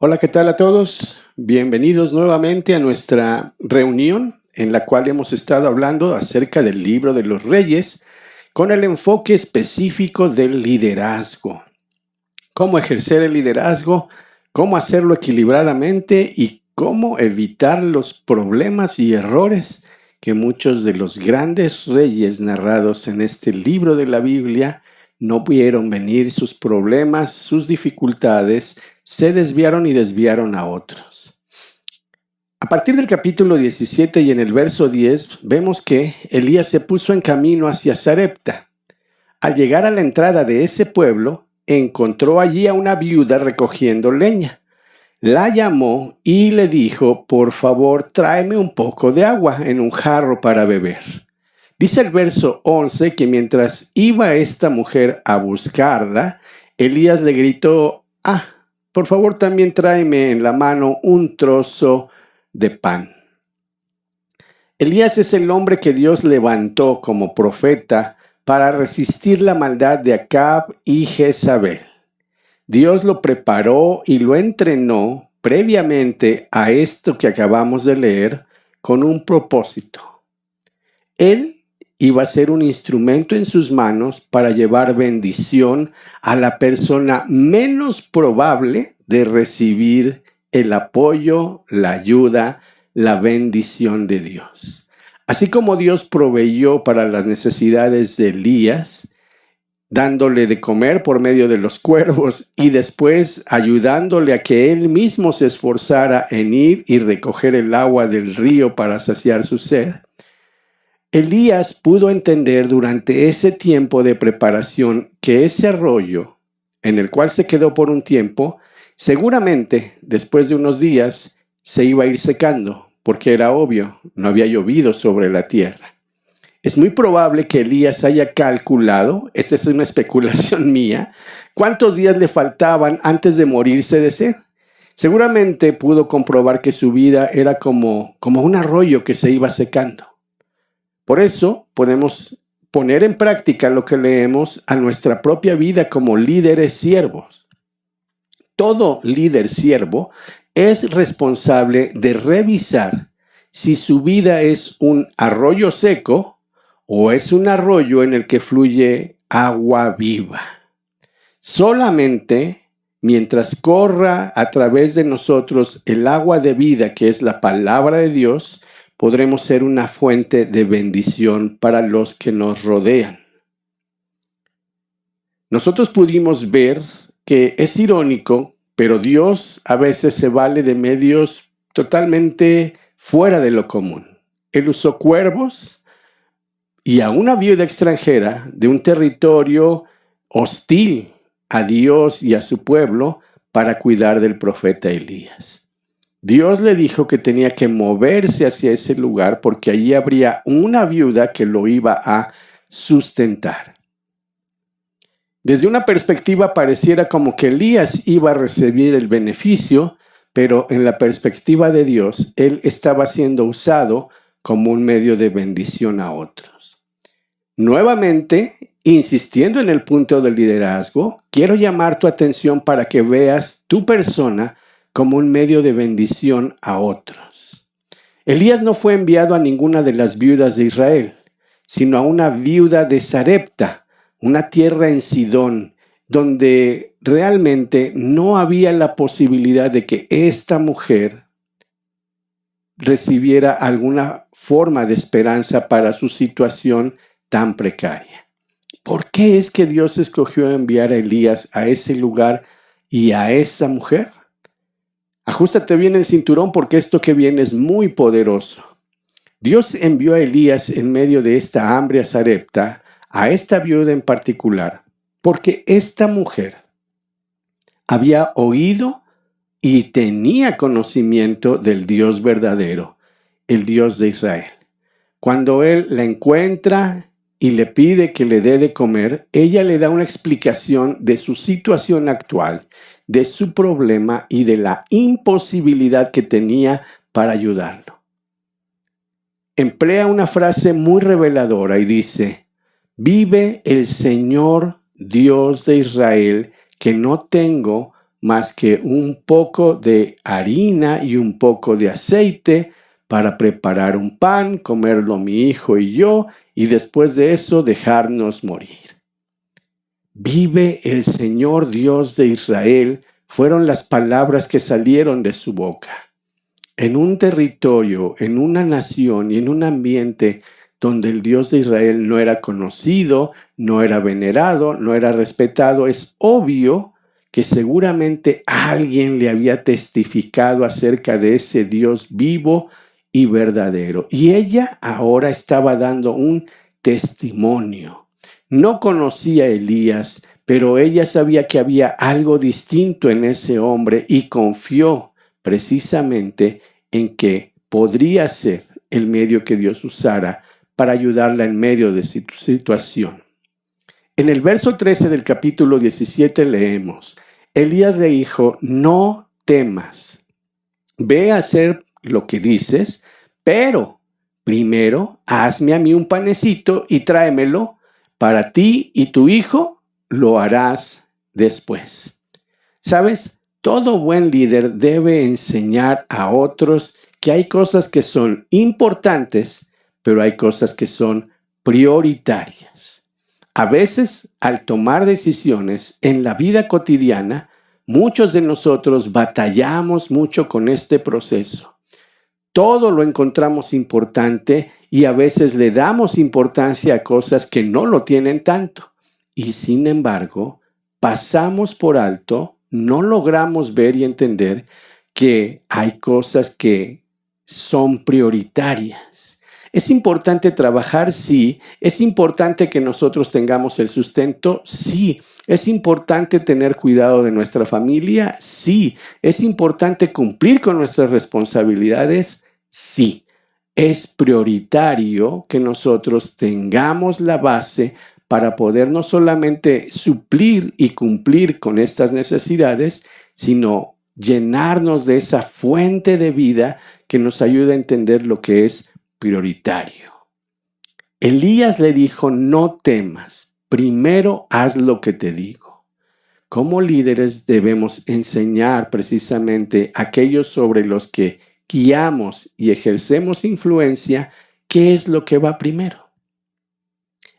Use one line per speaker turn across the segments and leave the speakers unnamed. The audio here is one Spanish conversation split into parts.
Hola, ¿qué tal a todos? Bienvenidos nuevamente a nuestra reunión en la cual hemos estado hablando acerca del libro de los Reyes con el enfoque específico del liderazgo. Cómo ejercer el liderazgo, cómo hacerlo equilibradamente y cómo evitar los problemas y errores que muchos de los grandes reyes narrados en este libro de la Biblia no vieron venir sus problemas, sus dificultades, se desviaron y desviaron a otros. A partir del capítulo 17 y en el verso 10 vemos que Elías se puso en camino hacia Sarepta. Al llegar a la entrada de ese pueblo, encontró allí a una viuda recogiendo leña. La llamó y le dijo: por favor, tráeme un poco de agua en un jarro para beber. Dice el verso 11 que mientras iba esta mujer a buscarla, Elías le gritó: por favor, también tráeme en la mano un trozo de pan. Elías es el hombre que Dios levantó como profeta para resistir la maldad de Acab y Jezabel. Dios lo preparó y lo entrenó previamente a esto que acabamos de leer con un propósito. Él iba a ser un instrumento en sus manos para llevar bendición a la persona menos probable de recibir el apoyo, la ayuda, la bendición de Dios. Así como Dios proveyó para las necesidades de Elías, dándole de comer por medio de los cuervos y después ayudándole a que él mismo se esforzara en ir y recoger el agua del río para saciar su sed, Elías pudo entender durante ese tiempo de preparación que ese arroyo, en el cual se quedó por un tiempo, seguramente después de unos días se iba a ir secando, porque era obvio, no había llovido sobre la tierra. Es muy probable que Elías haya calculado, esta es una especulación mía, cuántos días le faltaban antes de morirse de sed. Seguramente pudo comprobar que su vida era como un arroyo que se iba secando. Por eso podemos poner en práctica lo que leemos a nuestra propia vida como líderes siervos. Todo líder siervo es responsable de revisar si su vida es un arroyo seco o es un arroyo en el que fluye agua viva. Solamente mientras corra a través de nosotros el agua de vida, que es la palabra de Dios, podremos ser una fuente de bendición para los que nos rodean. Nosotros pudimos ver que es irónico, pero Dios a veces se vale de medios totalmente fuera de lo común. Él usó cuervos y a una viuda extranjera de un territorio hostil a Dios y a su pueblo para cuidar del profeta Elías. Dios le dijo que tenía que moverse hacia ese lugar porque allí habría una viuda que lo iba a sustentar. Desde una perspectiva pareciera como que Elías iba a recibir el beneficio, pero en la perspectiva de Dios, él estaba siendo usado como un medio de bendición a otros. Nuevamente, insistiendo en el punto del liderazgo, quiero llamar tu atención para que veas tu persona como un medio de bendición a otros. Elías no fue enviado a ninguna de las viudas de Israel, sino a una viuda de Sarepta, una tierra en Sidón, donde realmente no había la posibilidad de que esta mujer recibiera alguna forma de esperanza para su situación tan precaria. ¿Por qué es que Dios escogió enviar a Elías a ese lugar y a esa mujer? Ajustate bien el cinturón porque esto que viene es muy poderoso. Dios envió a Elías en medio de esta hambre a Sarepta, a esta viuda en particular, porque esta mujer había oído y tenía conocimiento del Dios verdadero, el Dios de Israel. Cuando él la encuentra y le pide que le dé de comer, ella le da una explicación de su situación actual, de su problema y de la imposibilidad que tenía para ayudarlo. Emplea una frase muy reveladora y dice: vive el Señor Dios de Israel, que no tengo más que un poco de harina y un poco de aceite para preparar un pan, comerlo mi hijo y yo, y después de eso dejarnos morir. Vive el Señor Dios de Israel, fueron las palabras que salieron de su boca. En un territorio, en una nación y en un ambiente donde el Dios de Israel no era conocido, no era venerado, no era respetado, es obvio que seguramente alguien le había testificado acerca de ese Dios vivo y verdadero. Y ella ahora estaba dando un testimonio. No conocía a Elías, pero ella sabía que había algo distinto en ese hombre y confió precisamente en que podría ser el medio que Dios usara para ayudarla en medio de su situación. En el verso 13 del capítulo 17 leemos: Elías le dijo, no temas, ve a hacer lo que dices, pero primero hazme a mí un panecito y tráemelo. Para ti y tu hijo lo harás después. ¿Sabes? Todo buen líder debe enseñar a otros que hay cosas que son importantes, pero hay cosas que son prioritarias. A veces, al tomar decisiones en la vida cotidiana, muchos de nosotros batallamos mucho con este proceso. Todo lo encontramos importante y a veces le damos importancia a cosas que no lo tienen tanto. Y sin embargo, pasamos por alto, no logramos ver y entender que hay cosas que son prioritarias. ¿Es importante trabajar? Sí. ¿Es importante que nosotros tengamos el sustento? Sí. ¿Es importante tener cuidado de nuestra familia? Sí. ¿Es importante cumplir con nuestras responsabilidades? Sí. Es prioritario que nosotros tengamos la base para poder no solamente suplir y cumplir con estas necesidades, sino llenarnos de esa fuente de vida que nos ayuda a entender lo que es prioritario. Elías le dijo, no temas, primero haz lo que te digo. Como líderes debemos enseñar precisamente a aquellos sobre los que guiamos y ejercemos influencia, ¿qué es lo que va primero?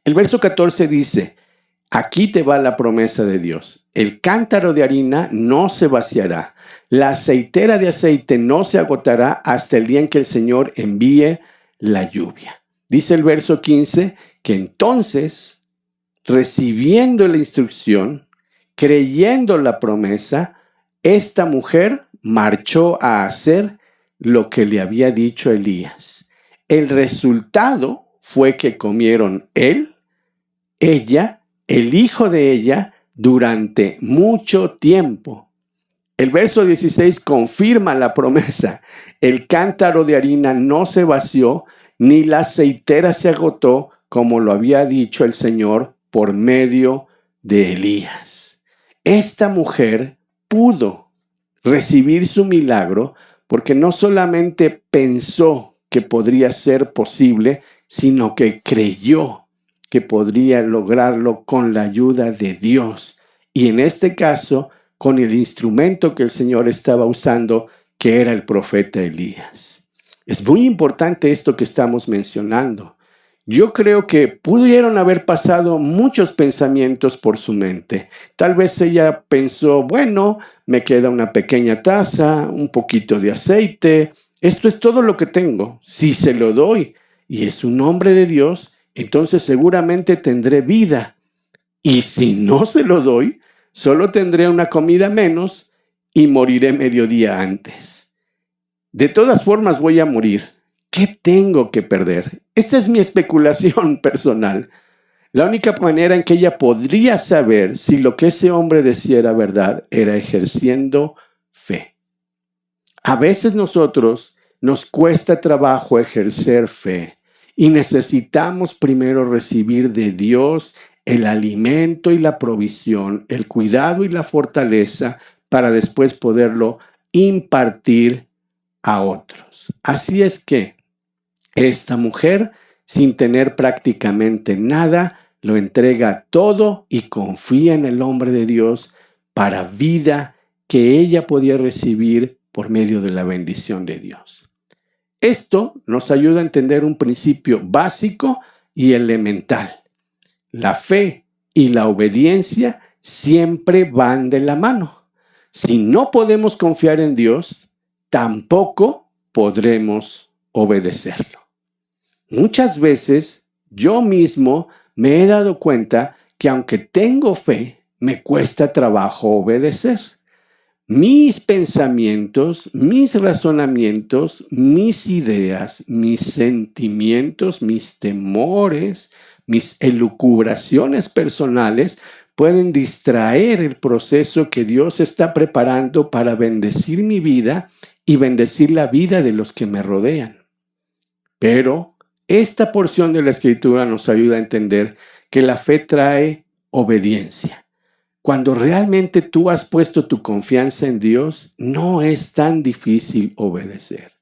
El verso 14 dice, aquí te va la promesa de Dios. El cántaro de harina no se vaciará. La aceitera de aceite no se agotará hasta el día en que el Señor envíe la lluvia. Dice el verso 15 que entonces, recibiendo la instrucción, creyendo la promesa, esta mujer marchó a hacer lo que le había dicho Elías. El resultado fue que comieron él, ella, el hijo de ella, durante mucho tiempo. El verso 16 confirma la promesa. El cántaro de harina no se vació, ni la aceitera se agotó, como lo había dicho el Señor por medio de Elías. Esta mujer pudo recibir su milagro porque no solamente pensó que podría ser posible, sino que creyó que podría lograrlo con la ayuda de Dios. Y en este caso, con el instrumento que el Señor estaba usando, que era el profeta Elías. Es muy importante esto que estamos mencionando. Yo creo que pudieron haber pasado muchos pensamientos por su mente. Tal vez ella pensó, bueno, me queda una pequeña taza, un poquito de aceite. Esto es todo lo que tengo. Si se lo doy y es un hombre de Dios, entonces seguramente tendré vida. Y si no se lo doy, solo tendré una comida menos y moriré mediodía antes. De todas formas voy a morir. ¿Qué tengo que perder? Esta es mi especulación personal. La única manera en que ella podría saber si lo que ese hombre decía era verdad era ejerciendo fe. A veces nosotros nos cuesta trabajo ejercer fe y necesitamos primero recibir de Dios el alimento y la provisión, el cuidado y la fortaleza para después poderlo impartir a otros. Así es que esta mujer, sin tener prácticamente nada, lo entrega todo y confía en el hombre de Dios para vida que ella podía recibir por medio de la bendición de Dios. Esto nos ayuda a entender un principio básico y elemental. La fe y la obediencia siempre van de la mano. Si no podemos confiar en Dios, tampoco podremos obedecerlo. Muchas veces yo mismo me he dado cuenta que aunque tengo fe, me cuesta trabajo obedecer. Mis pensamientos, mis razonamientos, mis ideas, mis sentimientos, mis temores, mis elucubraciones personales pueden distraer el proceso que Dios está preparando para bendecir mi vida y bendecir la vida de los que me rodean. Pero esta porción de la Escritura nos ayuda a entender que la fe trae obediencia. Cuando realmente tú has puesto tu confianza en Dios, no es tan difícil obedecer.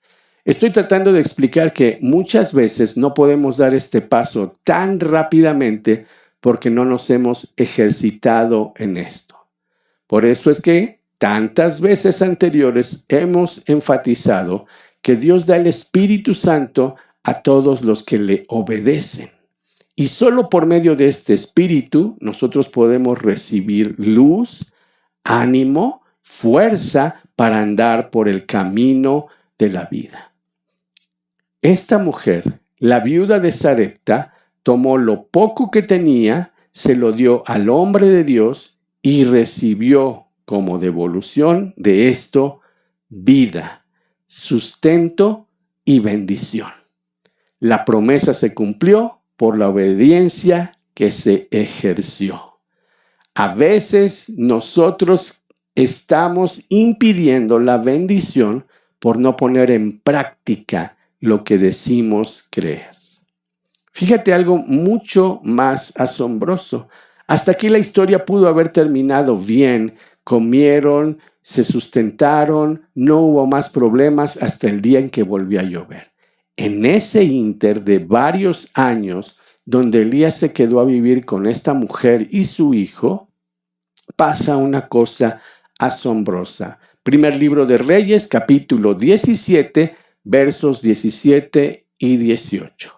Estoy tratando de explicar que muchas veces no podemos dar este paso tan rápidamente porque no nos hemos ejercitado en esto. Por eso es que tantas veces anteriores hemos enfatizado que Dios da el Espíritu Santo a todos los que le obedecen. Y solo por medio de este Espíritu nosotros podemos recibir luz, ánimo, fuerza para andar por el camino de la vida. Esta mujer, la viuda de Sarepta, tomó lo poco que tenía, se lo dio al hombre de Dios y recibió como devolución de esto vida, sustento y bendición. La promesa se cumplió por la obediencia que se ejerció. A veces nosotros estamos impidiendo la bendición por no poner en práctica lo que decimos creer. Fíjate algo mucho más asombroso. Hasta aquí la historia pudo haber terminado bien. Comieron, se sustentaron, no hubo más problemas hasta el día en que volvió a llover. En ese ínter de varios años, donde Elías se quedó a vivir con esta mujer y su hijo, pasa una cosa asombrosa. Primer libro de Reyes, capítulo 17, versos 17 y 18.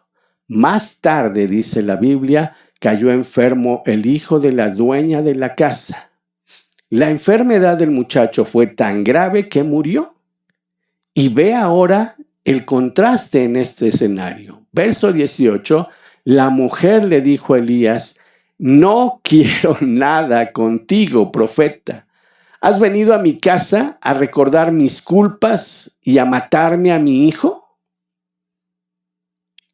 Más tarde, dice la Biblia, cayó enfermo el hijo de la dueña de la casa. La enfermedad del muchacho fue tan grave que murió. Y ve ahora el contraste en este escenario. Verso 18, la mujer le dijo a Elías: no quiero nada contigo, profeta. ¿Has venido a mi casa a recordar mis culpas y a matarme a mi hijo?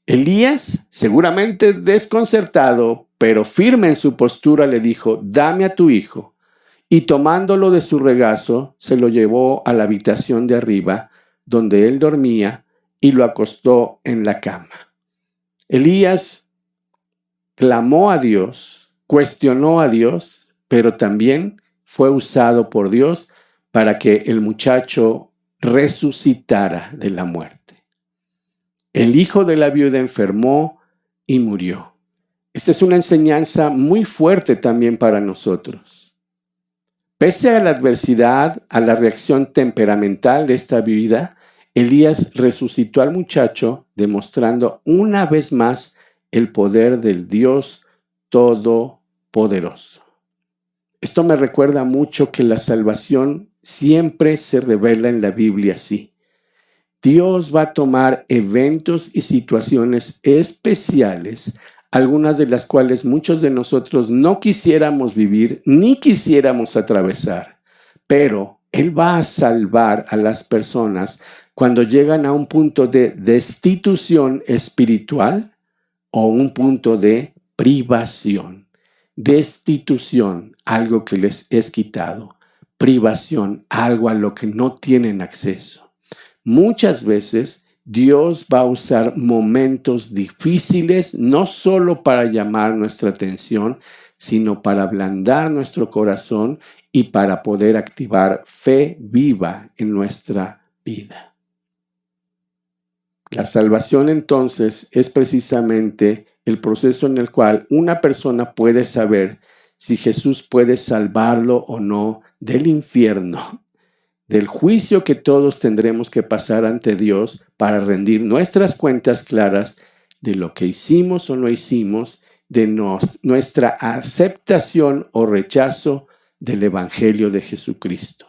Elías, seguramente desconcertado, pero firme en su postura, le dijo: dame a tu hijo. Y tomándolo de su regazo, se lo llevó a la habitación de arriba, donde él dormía, y lo acostó en la cama. Elías clamó a Dios, cuestionó a Dios, pero también fue usado por Dios para que el muchacho resucitara de la muerte. El hijo de la viuda enfermó y murió. Esta es una enseñanza muy fuerte también para nosotros. Pese a la adversidad, a la reacción temperamental de esta viuda, Elías resucitó al muchacho, demostrando una vez más el poder del Dios Todopoderoso. Esto me recuerda mucho que la salvación siempre se revela en la Biblia así. Dios va a tomar eventos y situaciones especiales, algunas de las cuales muchos de nosotros no quisiéramos vivir ni quisiéramos atravesar, pero Él va a salvar a las personas cuando llegan a un punto de destitución espiritual o un punto de privación. Destitución, algo que les es quitado. Privación, algo a lo que no tienen acceso. Muchas veces Dios va a usar momentos difíciles no solo para llamar nuestra atención, sino para ablandar nuestro corazón y para poder activar fe viva en nuestra vida. La salvación entonces es precisamente el proceso en el cual una persona puede saber si Jesús puede salvarlo o no del infierno del juicio que todos tendremos que pasar ante Dios para rendir nuestras cuentas claras de lo que hicimos o no hicimos, de nuestra aceptación o rechazo del Evangelio de Jesucristo.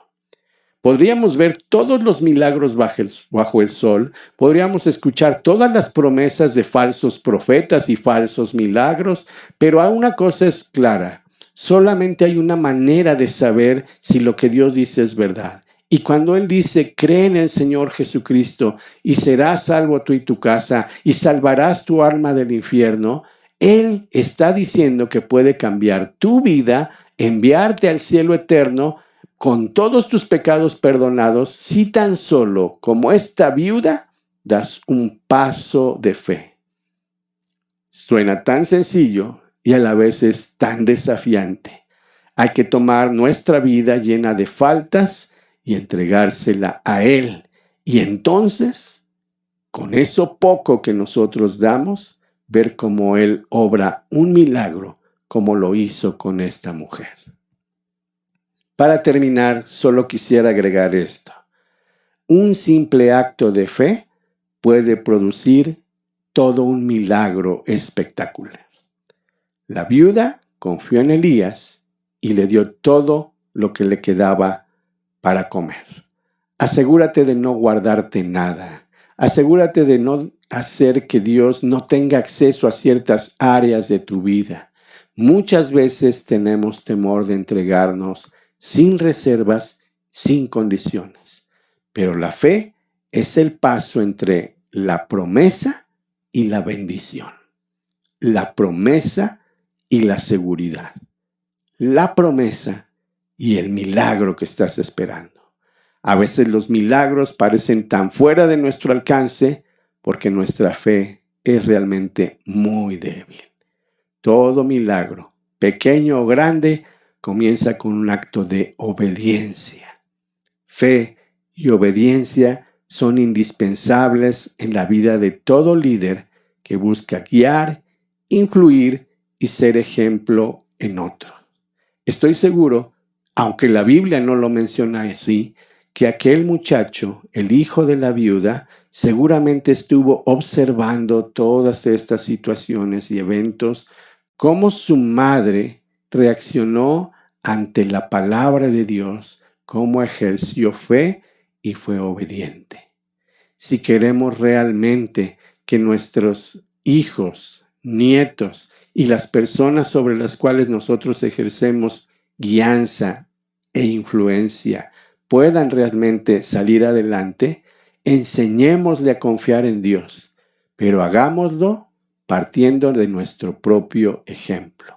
Podríamos ver todos los milagros bajo el sol, podríamos escuchar todas las promesas de falsos profetas y falsos milagros, pero una cosa es clara: solamente hay una manera de saber si lo que Dios dice es verdad. Y cuando Él dice, cree en el Señor Jesucristo y serás salvo tú y tu casa y salvarás tu alma del infierno, Él está diciendo que puede cambiar tu vida, enviarte al cielo eterno con todos tus pecados perdonados, si tan solo, como esta viuda, das un paso de fe. Suena tan sencillo y a la vez es tan desafiante. Hay que tomar nuestra vida llena de faltas y entregársela a Él. Y entonces, con eso poco que nosotros damos, ver cómo Él obra un milagro, como lo hizo con esta mujer. Para terminar, solo quisiera agregar esto: un simple acto de fe puede producir todo un milagro espectacular. La viuda confió en Elías y le dio todo lo que le quedaba para comer. Asegúrate de no guardarte nada. Asegúrate de no hacer que Dios no tenga acceso a ciertas áreas de tu vida. Muchas veces tenemos temor de entregarnos sin reservas, sin condiciones. Pero la fe es el paso entre la promesa y la bendición. La promesa y la seguridad. La promesa y el milagro que estás esperando. A veces los milagros parecen tan fuera de nuestro alcance porque nuestra fe es realmente muy débil. Todo milagro, pequeño o grande, comienza con un acto de obediencia. Fe y obediencia son indispensables en la vida de todo líder que busca guiar, influir y ser ejemplo en otros. Estoy seguro, aunque la Biblia no lo menciona así, que aquel muchacho, el hijo de la viuda, seguramente estuvo observando todas estas situaciones y eventos, cómo su madre reaccionó ante la palabra de Dios, cómo ejerció fe y fue obediente. Si queremos realmente que nuestros hijos, nietos y las personas sobre las cuales nosotros ejercemos guianza e influencia puedan realmente salir adelante, enseñémosle a confiar en Dios, pero hagámoslo partiendo de nuestro propio ejemplo.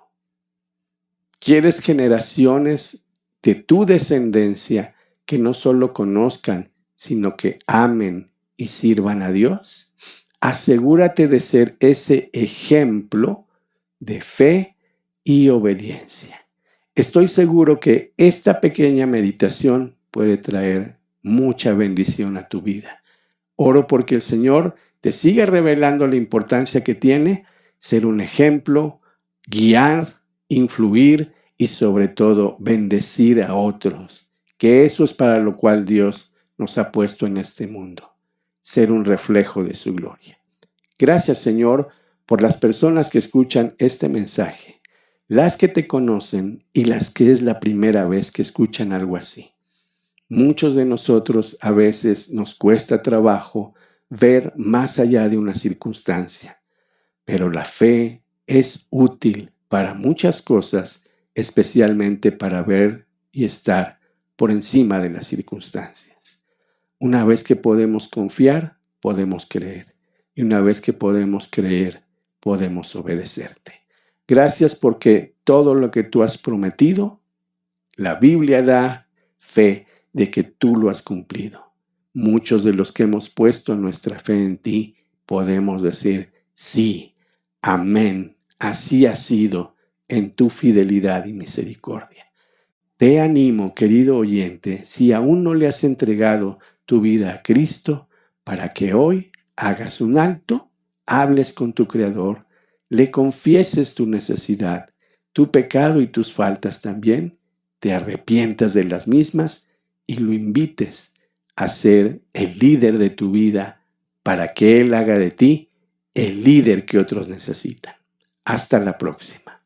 ¿Quieres generaciones de tu descendencia que no solo conozcan, sino que amen y sirvan a Dios? Asegúrate de ser ese ejemplo de fe y obediencia. Estoy seguro que esta pequeña meditación puede traer mucha bendición a tu vida. Oro porque el Señor te siga revelando la importancia que tiene ser un ejemplo, guiar, influir y sobre todo bendecir a otros, que eso es para lo cual Dios nos ha puesto en este mundo, ser un reflejo de su gloria. Gracias, Señor, por las personas que escuchan este mensaje, las que te conocen y las que es la primera vez que escuchan algo así. Muchos de nosotros a veces nos cuesta trabajo ver más allá de una circunstancia, pero la fe es útil para muchas cosas, especialmente para ver y estar por encima de las circunstancias. Una vez que podemos confiar, podemos creer. Y una vez que podemos creer, podemos obedecerte. Gracias porque todo lo que tú has prometido, la Biblia da fe de que tú lo has cumplido. Muchos de los que hemos puesto nuestra fe en ti, podemos decir, sí, amén, así ha sido en tu fidelidad y misericordia. Te animo, querido oyente, si aún no le has entregado tu vida a Cristo, para que hoy hagas un alto, hables con tu Creador, le confieses tu necesidad, tu pecado y tus faltas también, te arrepientas de las mismas y lo invites a ser el líder de tu vida para que Él haga de ti el líder que otros necesitan. Hasta la próxima.